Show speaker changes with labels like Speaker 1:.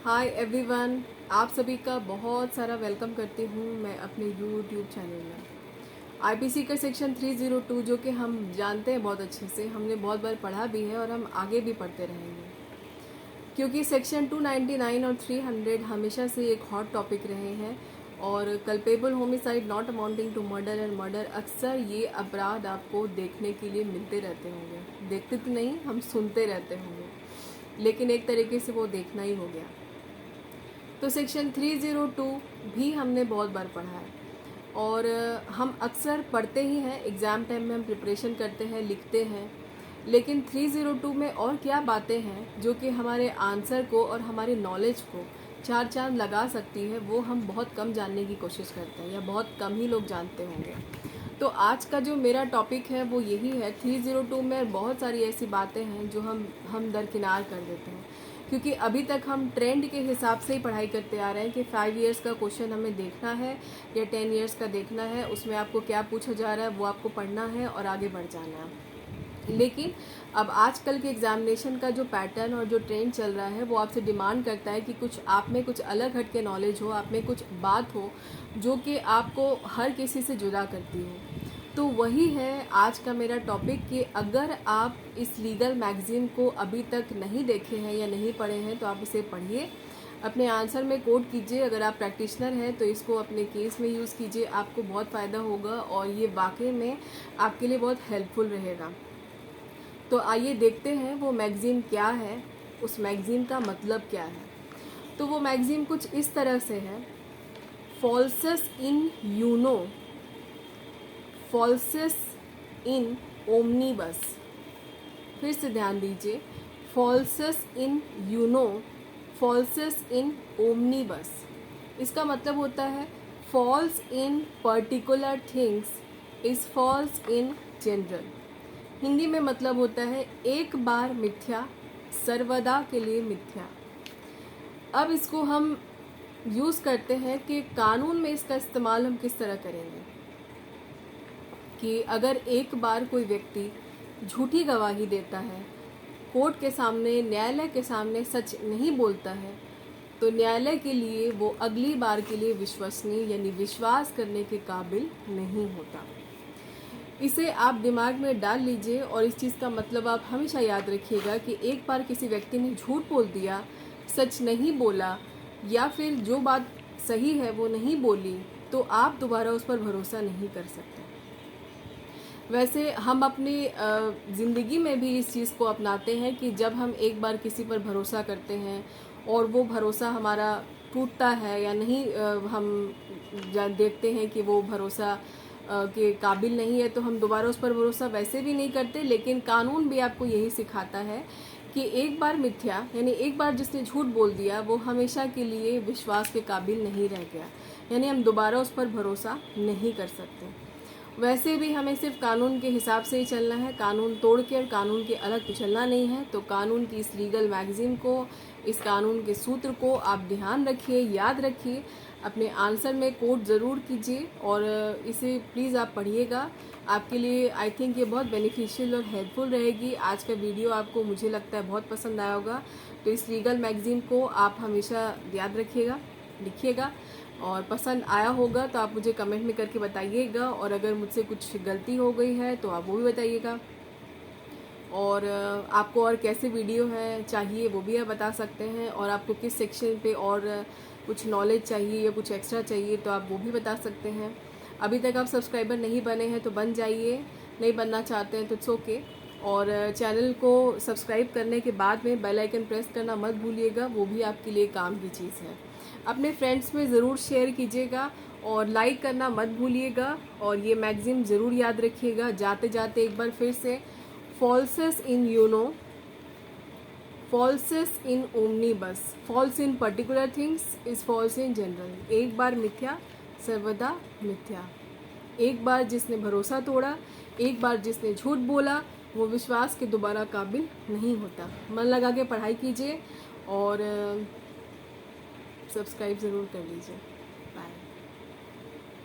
Speaker 1: Hi everyone, आप सभी का बहुत सारा वेलकम करती हूँ मैं अपने यूट्यूब चैनल में। आईपीसी का सेक्शन 302 जो कि हम जानते हैं बहुत अच्छे से, हमने बहुत बार पढ़ा भी है और हम आगे भी पढ़ते रहेंगे, क्योंकि सेक्शन 299 और 300 हमेशा से एक हॉट टॉपिक रहे हैं। और culpable homicide not amounting to murder and murder, अक्सर ये अपराध आपको देखने के लिए मिलते रहते होंगे। देखते तो नहीं, हम सुनते रहते होंगे, लेकिन एक तरीके से वो देखना ही हो गया। तो सेक्शन 302 भी हमने बहुत बार पढ़ा है और हम अक्सर पढ़ते ही हैं, एग्ज़ाम टाइम में हम प्रिपरेशन करते हैं, लिखते हैं। लेकिन 302 में और क्या बातें हैं जो कि हमारे आंसर को और हमारे नॉलेज को चार चांद लगा सकती है, वो हम बहुत कम जानने की कोशिश करते हैं या बहुत कम ही लोग जानते होंगे। तो आज का जो मेरा टॉपिक है वो यही है। 302 में बहुत सारी ऐसी बातें हैं जो हम दरकिनार कर देते हैं, क्योंकि अभी तक हम ट्रेंड के हिसाब से ही पढ़ाई करते आ रहे हैं कि 5 इयर्स का क्वेश्चन हमें देखना है या 10 इयर्स का देखना है, उसमें आपको क्या पूछा जा रहा है वो आपको पढ़ना है और आगे बढ़ जाना है। लेकिन अब आजकल के एग्जामिनेशन का जो पैटर्न और जो ट्रेंड चल रहा है वो आपसे डिमांड करता है कि कुछ आप में कुछ अलग हट के नॉलेज हो, आप में कुछ बात हो जो कि आपको हर किसी से जुदा करती हो। तो वही है आज का मेरा टॉपिक कि अगर आप इस लीगल मैगज़ीन को अभी तक नहीं देखे हैं या नहीं पढ़े हैं तो आप इसे पढ़िए, अपने आंसर में कोट कीजिए। अगर आप प्रैक्टिशनर हैं तो इसको अपने केस में यूज़ कीजिए, आपको बहुत फ़ायदा होगा और ये वाकई में आपके लिए बहुत हेल्पफुल रहेगा। तो आइए देखते हैं वो मैगज़ीन क्या है, उस मैगज़ीन का मतलब क्या है। तो वो मैगज़ीन कुछ इस तरह से है। फॉल्सस in uno, falsus in omnibus. फिर से ध्यान दीजिए, फॉल्सस in uno, falsus in omnibus. इसका मतलब होता है false in particular things is false in general. Hindi में मतलब होता है एक बार मिथ्या सर्वदा के लिए मिथ्या। अब इसको हम यूज़ करते हैं कि कानून में इसका इस्तेमाल हम किस तरह करेंगे कि अगर एक बार कोई व्यक्ति झूठी गवाही देता है, कोर्ट के सामने, न्यायालय के सामने सच नहीं बोलता है, तो न्यायालय के लिए वो अगली बार के लिए विश्वसनीय यानी विश्वास करने के काबिल नहीं होता। इसे आप दिमाग में डाल लीजिए और इस चीज़ का मतलब आप हमेशा याद रखिएगा कि एक बार किसी व्यक्ति ने झूठ बोल दिया, सच नहीं बोला या फिर जो बात सही है वो नहीं बोली, तो आप दोबारा उस पर भरोसा नहीं कर सकते। वैसे हम अपनी ज़िंदगी में भी इस चीज़ को अपनाते हैं कि जब हम एक बार किसी पर भरोसा करते हैं और वो भरोसा हमारा टूटता है या नहीं, हम देखते हैं कि वो भरोसा के काबिल नहीं है, तो हम दोबारा उस पर भरोसा वैसे भी नहीं करते। लेकिन कानून भी आपको यही सिखाता है कि एक बार मिथ्या यानी एक बार जिसने झूठ बोल दिया वो हमेशा के लिए विश्वास के काबिल नहीं रह गया, यानी हम दोबारा उस पर भरोसा नहीं कर सकते। वैसे भी हमें सिर्फ कानून के हिसाब से ही चलना है, कानून तोड़ के और कानून के अलग तो चलना नहीं है। तो कानून की इस लीगल मैगज़ीन को, इस कानून के सूत्र को आप ध्यान रखिए, याद रखिए, अपने आंसर में कोट ज़रूर कीजिए और इसे प्लीज़ आप पढ़िएगा। आपके लिए आई थिंक ये बहुत बेनिफिशियल और हेल्पफुल रहेगी। आज का वीडियो आपको, मुझे लगता है, बहुत पसंद आया होगा। तो इस लीगल मैगज़ीन को आप हमेशा याद रखिएगा, लिखिएगा, और पसंद आया होगा तो आप मुझे कमेंट में करके बताइएगा। और अगर मुझसे कुछ गलती हो गई है तो आप वो भी बताइएगा। और आपको और कैसे वीडियो है चाहिए वो भी आप बता सकते हैं। और आपको किस सेक्शन पे और कुछ नॉलेज चाहिए या कुछ एक्स्ट्रा चाहिए तो आप वो भी बता सकते हैं। अभी तक आप सब्सक्राइबर नहीं बने हैं तो बन जाइए, नहीं बनना चाहते हैं तो इट्स ओके। और चैनल को सब्सक्राइब करने के बाद में बेल आइकन प्रेस करना मत भूलिएगा, वो भी आपके लिए काम की चीज़ है। अपने फ्रेंड्स में ज़रूर शेयर कीजिएगा और लाइक करना मत भूलिएगा। और ये मैगज़ीन ज़रूर याद रखिएगा। जाते जाते एक बार फिर से, falsus in uno, falsus in omnibus, false in particular things is false in general. एक बार मिथ्या सर्वदा मिथ्या। एक बार जिसने भरोसा तोड़ा, एक बार जिसने झूठ बोला, वो विश्वास के दोबारा काबिल नहीं होता। मन लगा के पढ़ाई कीजिए और सब्सक्राइब ज़रूर कर लीजिए।